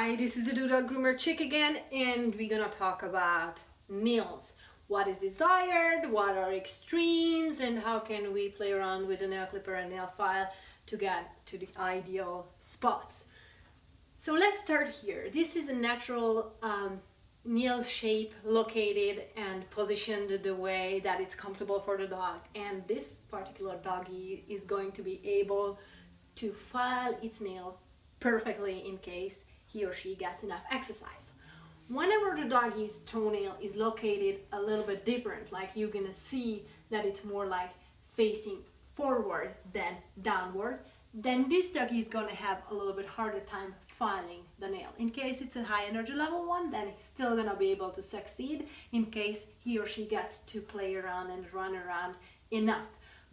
Hi, this is the Doodle Groomer Chick again, and we're gonna talk about nails. What is desired, what are extremes, and how can we play around with the nail clipper and nail file to get to the ideal spots. So let's start here. This is a natural nail shape located and positioned the way that it's comfortable for the dog, and this particular doggy is going to be able to file its nail perfectly in case he or she gets enough exercise. Whenever the doggy's toenail is located a little bit different, like you're gonna see that it's more like facing forward than downward, then this doggy is gonna have a little bit harder time filing the nail. In case it's a high energy level one, then he's still gonna be able to succeed in case he or she gets to play around and run around enough.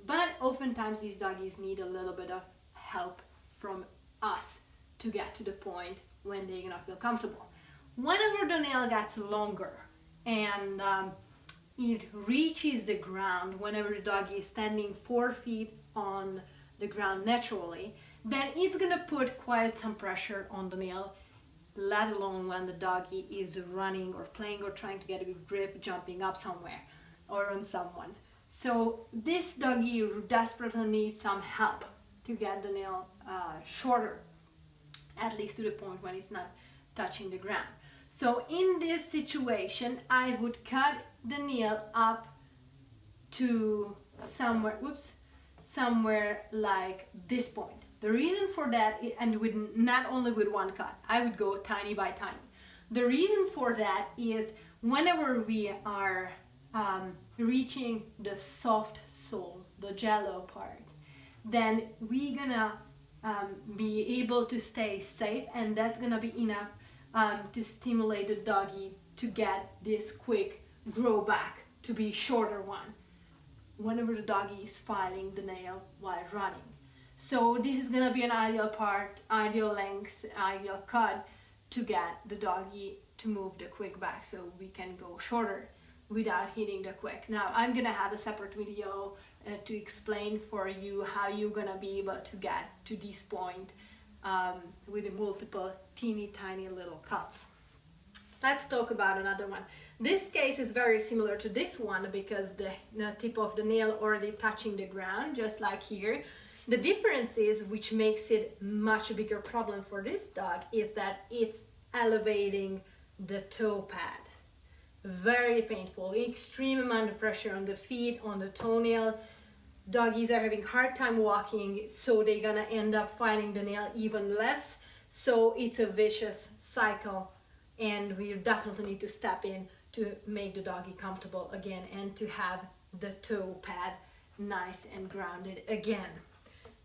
But oftentimes these doggies need a little bit of help from us to get to the point when they're gonna feel comfortable. Whenever the nail gets longer and it reaches the ground, whenever the doggy is standing 4 feet on the ground naturally, then it's gonna put quite some pressure on the nail, let alone when the doggy is running or playing or trying to get a good grip, jumping up somewhere or on someone. So this doggy desperately needs some help to get the nail shorter, at least to the point when it's not touching the ground. So in this situation, I would cut the nail up to somewhere like this point. The reason for that, and with not only with one cut, I would go tiny by tiny. The reason for that is whenever we are reaching the soft sole, the jello part, then we're gonna be able to stay safe, and that's gonna be enough to stimulate the doggy to get this quick grow back to be shorter one whenever the doggy is filing the nail while running. So this is gonna be an ideal part, ideal length, ideal cut to get the doggy to move the quick back so we can go shorter without hitting the quick. Now I'm gonna have a separate video to explain for you how you're gonna be able to get to this point with multiple teeny tiny little cuts. Let's talk about another one. This case is very similar to this one because the tip of the nail already touching the ground, just like here. The difference is, which makes it much bigger problem for this dog, is that it's elevating the toe pad. Very painful, extreme amount of pressure on the feet, on the toenail. Doggies are having hard time walking, so they're gonna end up filing the nail even less. So it's a vicious cycle, and we definitely need to step in to make the doggy comfortable again and to have the toe pad nice and grounded again.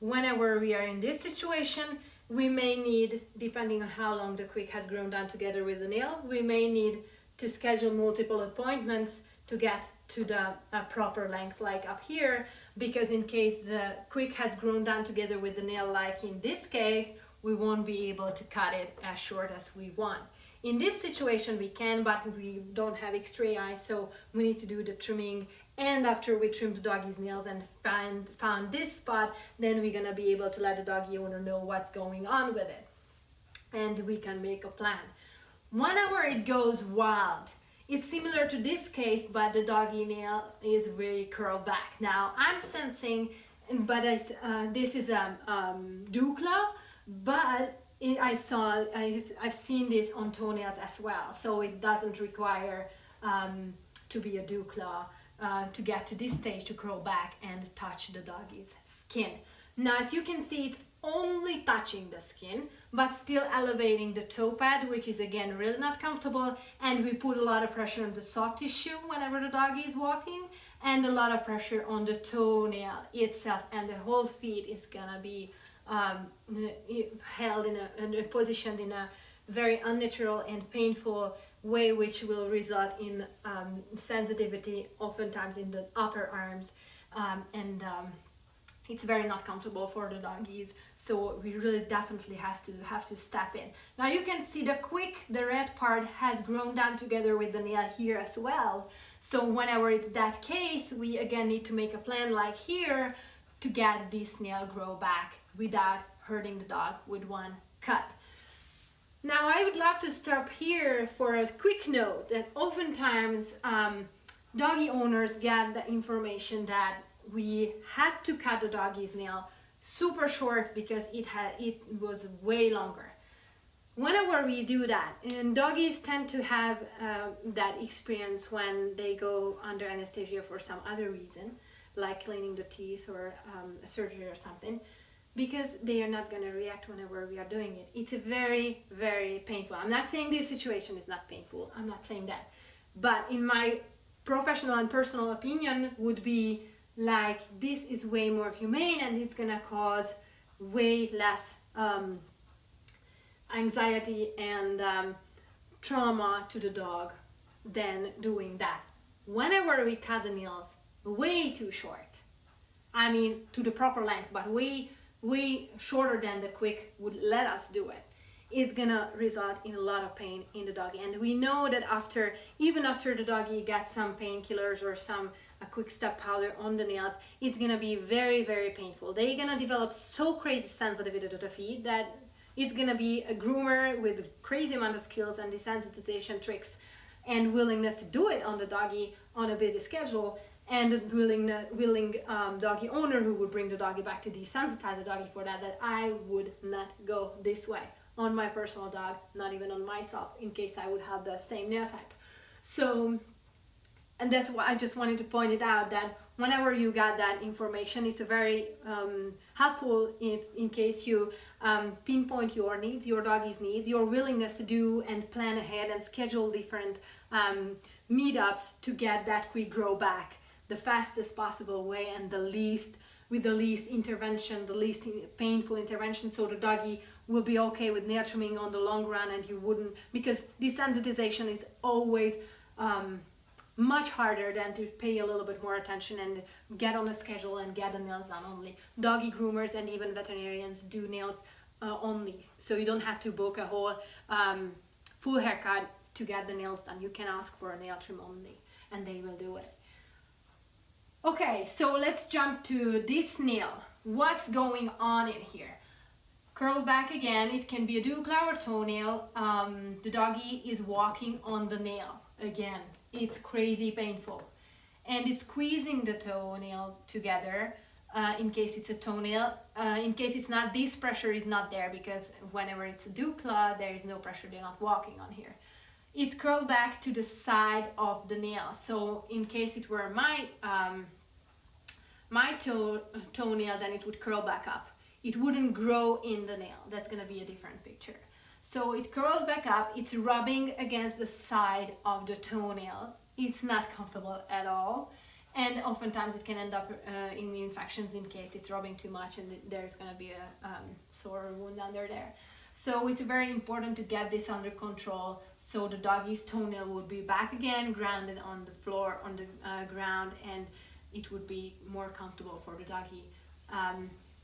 Whenever we are in this situation, we may need, depending on how long the quick has grown down together with the nail, we may need to schedule multiple appointments to get to the proper length, like up here, because in case the quick has grown down together with the nail, like in this case, we won't be able to cut it as short as we want. In this situation we can, but we don't have x-ray eyes, so we need to do the trimming, and after we trim the doggy's nails and found this spot, then we're gonna be able to let the doggy owner know what's going on with it, and we can make a plan. Whenever it goes wild, it's similar to this case, but the doggy nail is very curled back. Now I'm sensing, but this is a Dukla, but I've seen this on toenails as well, so it doesn't require to be a Dukla to get to this stage to curl back and touch the doggy's skin. Now as you can see, it's only touching the skin, but still elevating the toe pad, which is again really not comfortable, and we put a lot of pressure on the soft tissue whenever the doggy is walking, and a lot of pressure on the toenail itself, and the whole feet is gonna be held and positioned in a very unnatural and painful way, which will result in sensitivity oftentimes in the upper arms, and it's very not comfortable for the doggies, so we really definitely have to step in. Now you can see the quick, the red part has grown down together with the nail here as well, so whenever it's that case, we again need to make a plan like here to get this nail grow back without hurting the dog with one cut. Now I would love to stop here for a quick note that oftentimes doggy owners get the information that we had to cut the doggy's nail super short because it was way longer. Whenever we do that, and doggies tend to have that experience when they go under anesthesia for some other reason, like cleaning the teeth or surgery or something, because they are not going to react whenever we are doing it. It's very, very painful. I'm not saying this situation is not painful. I'm not saying that. But in my professional and personal opinion would be like, this is way more humane and it's going to cause way less anxiety and trauma to the dog than doing that. Whenever we cut the nails way too short, I mean to the proper length, but way shorter than the quick would let us do it, it's gonna result in a lot of pain in the doggy. And we know that even after the doggy gets some painkillers or a quick step powder on the nails, it's gonna be very, very painful. They're gonna develop so crazy sensitivity to the feet that it's gonna be a groomer with crazy amount of skills and desensitization tricks and willingness to do it on the doggy on a busy schedule, and a willing doggy owner who would bring the doggy back to desensitize the doggy for that I would not go this way on my personal dog, not even on myself, in case I would have the same nail type. So, and that's why I just wanted to point it out, that whenever you got that information, it's a very helpful in case you pinpoint your needs, your doggy's needs, your willingness to do and plan ahead and schedule different meetups to get that quick grow back the fastest possible way and with the least intervention, the least painful intervention, so the doggy will be okay with nail trimming on the long run, and you wouldn't, because desensitization is always much harder than to pay a little bit more attention and get on a schedule and get the nails done only. Doggy groomers and even veterinarians do nails only, so you don't have to book a whole full haircut to get the nails done. You can ask for a nail trim only and they will do it. Okay, so let's jump to this nail. What's going on in here? Curl back again. It can be a douglas or toenail. The doggy is walking on the nail again. It's crazy painful, and it's squeezing the toenail together in case it's a toenail. In case it's not, this pressure is not there, because whenever it's a douglas, there is no pressure. They're not walking on here. It's curled back to the side of the nail. So in case it were my toenail, then it would curl back up. It wouldn't grow in the nail. That's gonna be a different picture. So it curls back up. It's rubbing against the side of the toenail. It's not comfortable at all. And oftentimes it can end up in infections in case it's rubbing too much and there's gonna be a sore wound under there. So it's very important to get this under control, so the doggy's toenail would be back again, grounded on the floor, on the ground, and it would be more comfortable for the doggy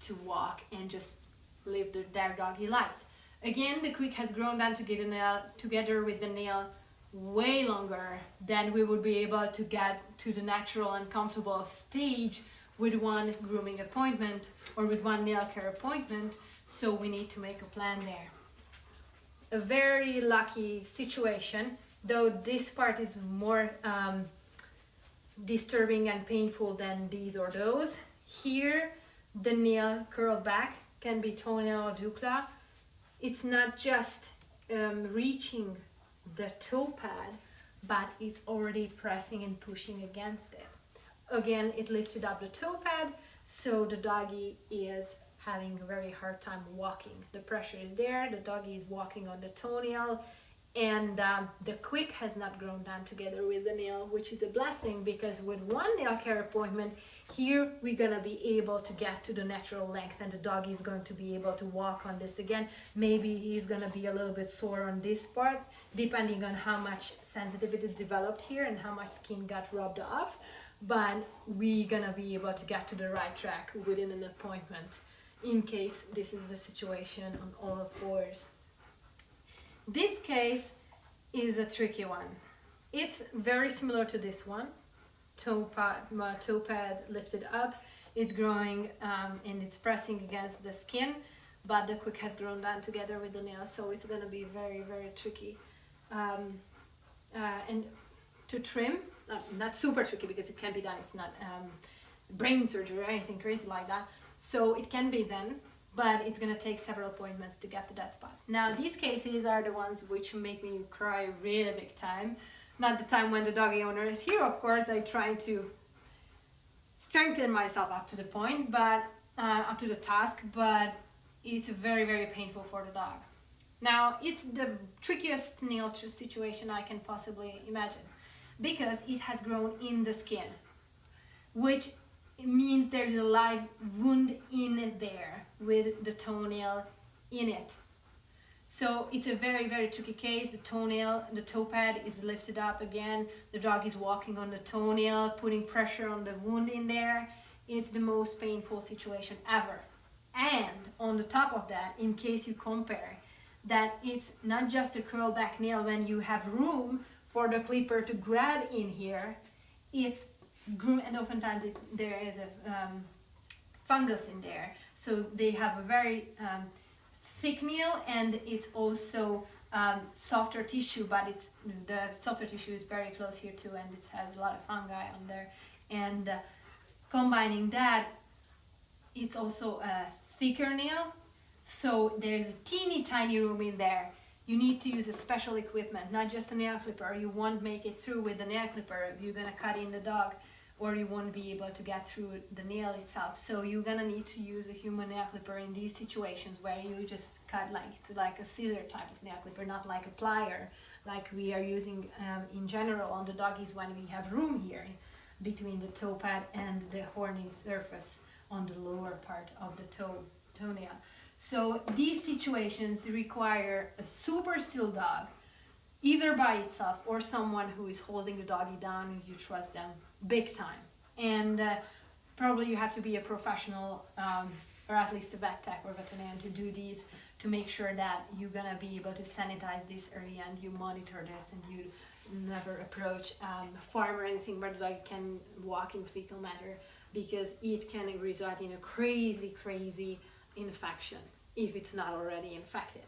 to walk and just live their doggy lives. Again, the quick has grown down together with the nail way longer than we would be able to get to the natural and comfortable stage with one grooming appointment or with one nail care appointment. So we need to make a plan there. A very lucky situation, though this part is more disturbing and painful than these or those. Here, the nail curled back, can be toenail or douglas. It's not just reaching the toe pad, but it's already pressing and pushing against it. Again, it lifted up the toe pad, so the doggy is having a very hard time walking. The pressure is there, the doggy is walking on the toenail, and the quick has not grown down together with the nail, which is a blessing, because with one nail care appointment, here we're gonna be able to get to the natural length, and the doggy is going to be able to walk on this again. Maybe he's gonna be a little bit sore on this part, depending on how much sensitivity developed here and how much skin got rubbed off, but we're gonna be able to get to the right track within an appointment, in case this is the situation on all fours. This case is a tricky one. It's very similar to this one. Toe pad lifted up, it's growing and it's pressing against the skin, but the quick has grown down together with the nail, so it's going to be very, very tricky. And to trim, not super tricky because it can be done. It's not brain surgery or anything crazy like that. So it can be done, but it's going to take several appointments to get to that spot. Now, these cases are the ones which make me cry really big time. Not the time when the doggy owner is here, of course. I try to strengthen myself up to the point, but up to the task, but it's very, very painful for the dog. Now, it's the trickiest nail situation I can possibly imagine because it has grown in the skin, which means there's a live wound in there with the toenail in it. So it's a very, very tricky case. The toenail, the toe pad is lifted up again. The dog is walking on the toenail, putting pressure on the wound in there. It's the most painful situation ever. And on the top of that, in case you compare, that it's not just a curl back nail when you have room for the clipper to grab in here, it's and oftentimes there is a fungus in there. So they have a very thick nail, and it's also softer tissue, but the softer tissue is very close here too, and it has a lot of fungi on there. And combining that, it's also a thicker nail, so there's a teeny tiny room in there. You need to use a special equipment, not just a nail clipper. You won't make it through with the nail clipper. You're gonna cut in the dog, or you won't be able to get through the nail itself. So you're gonna need to use a human nail clipper in these situations where you just cut it's like a scissor type of nail clipper, not like a plier like we are using in general on the doggies when we have room here between the toe pad and the horny surface on the lower part of the toenail. So these situations require a super still dog, either by itself or someone who is holding the doggy down and you trust them big time. And probably you have to be a professional or at least a vet tech or veterinarian to do these, to make sure that you're gonna be able to sanitize this area and you monitor this and you never approach a farm or anything where the dog can walk in fecal matter, because it can result in a crazy infection if it's not already infected.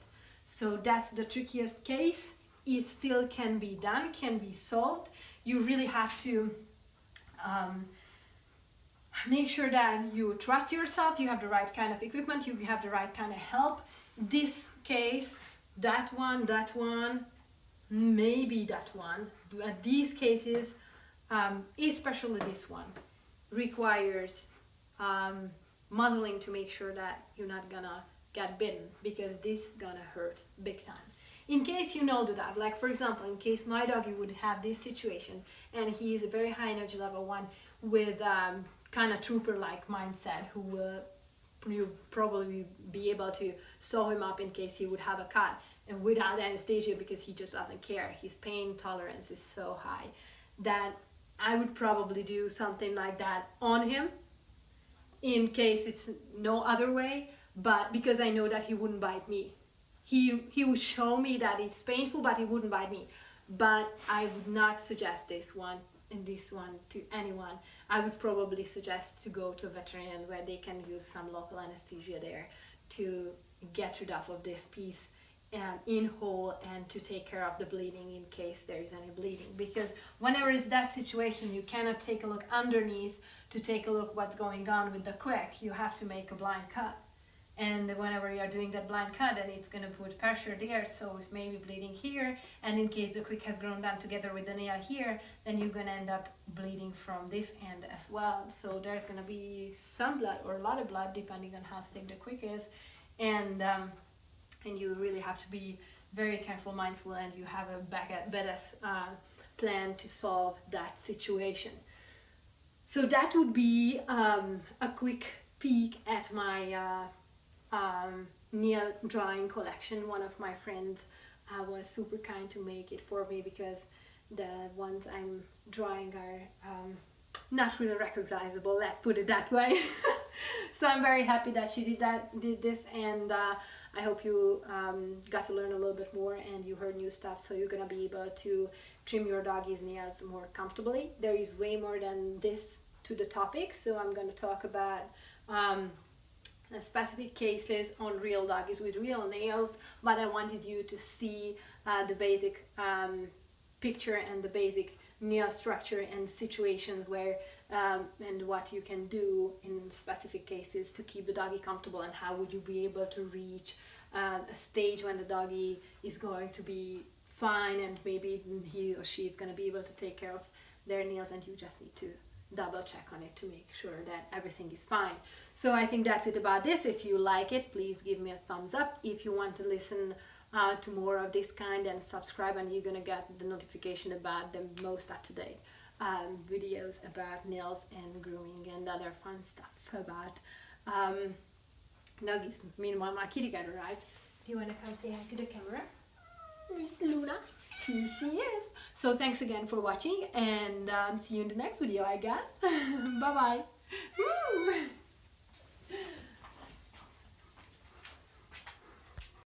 So that's the trickiest case. It still can be done, can be solved. You really have to make sure that you trust yourself, you have the right kind of equipment, you have the right kind of help. This case, that one, maybe that one, but these cases, especially this one, requires muzzling to make sure that you're not gonna get bitten, because this is gonna hurt big time. In case you know the dog, like for example, in case my doggy would have this situation and he is a very high energy level one with kind of trooper-like mindset, who will you probably be able to sew him up in case he would have a cut and without anesthesia, because he just doesn't care. His pain tolerance is so high that I would probably do something like that on him in case it's no other way, but because I know that he wouldn't bite me. He would show me that it's painful, but he wouldn't bite me. But I would not suggest this one and this one to anyone. I would probably suggest to go to a veterinarian where they can use some local anesthesia there to get rid of this piece in whole, and to take care of the bleeding in case there is any bleeding. Because whenever it's that situation, you cannot take a look underneath to take a look what's going on with the quick. You have to make a blind cut. And whenever you're doing that blind cut, then it's going to put pressure there, so it's maybe bleeding here, and in case the quick has grown down together with the nail here, then you're going to end up bleeding from this end as well. So there's going to be some blood or a lot of blood depending on how thick the quick is, and you really have to be very careful, mindful, and you have a better plan to solve that situation. So that would be a quick peek at my nail drawing collection. One of my friends was super kind to make it for me, because the ones I'm drawing are not really recognizable, let's put it that way. So I'm very happy that she did this, and I hope you got to learn a little bit more and you heard new stuff, so you're gonna be able to trim your doggy's nails more comfortably. There is way more than this to the topic, so I'm gonna talk about specific cases on real doggies with real nails, but I wanted you to see the basic picture and the basic nail structure and situations where and what you can do in specific cases to keep the doggy comfortable, and how would you be able to reach a stage when the doggy is going to be fine and maybe he or she is going to be able to take care of their nails, and you just need to double check on it to make sure that everything is fine. So I think that's it about this. If you like it, please give me a thumbs up. If you want to listen to more of this kind, and subscribe, and you're gonna get the notification about the most up-to-date videos about nails and grooming and other fun stuff about doggies. Meanwhile, my kitty cat arrived. Do you want to come say hi to the camera? Miss Luna, here she is. So thanks again for watching, and see you in the next video, I guess. Bye bye.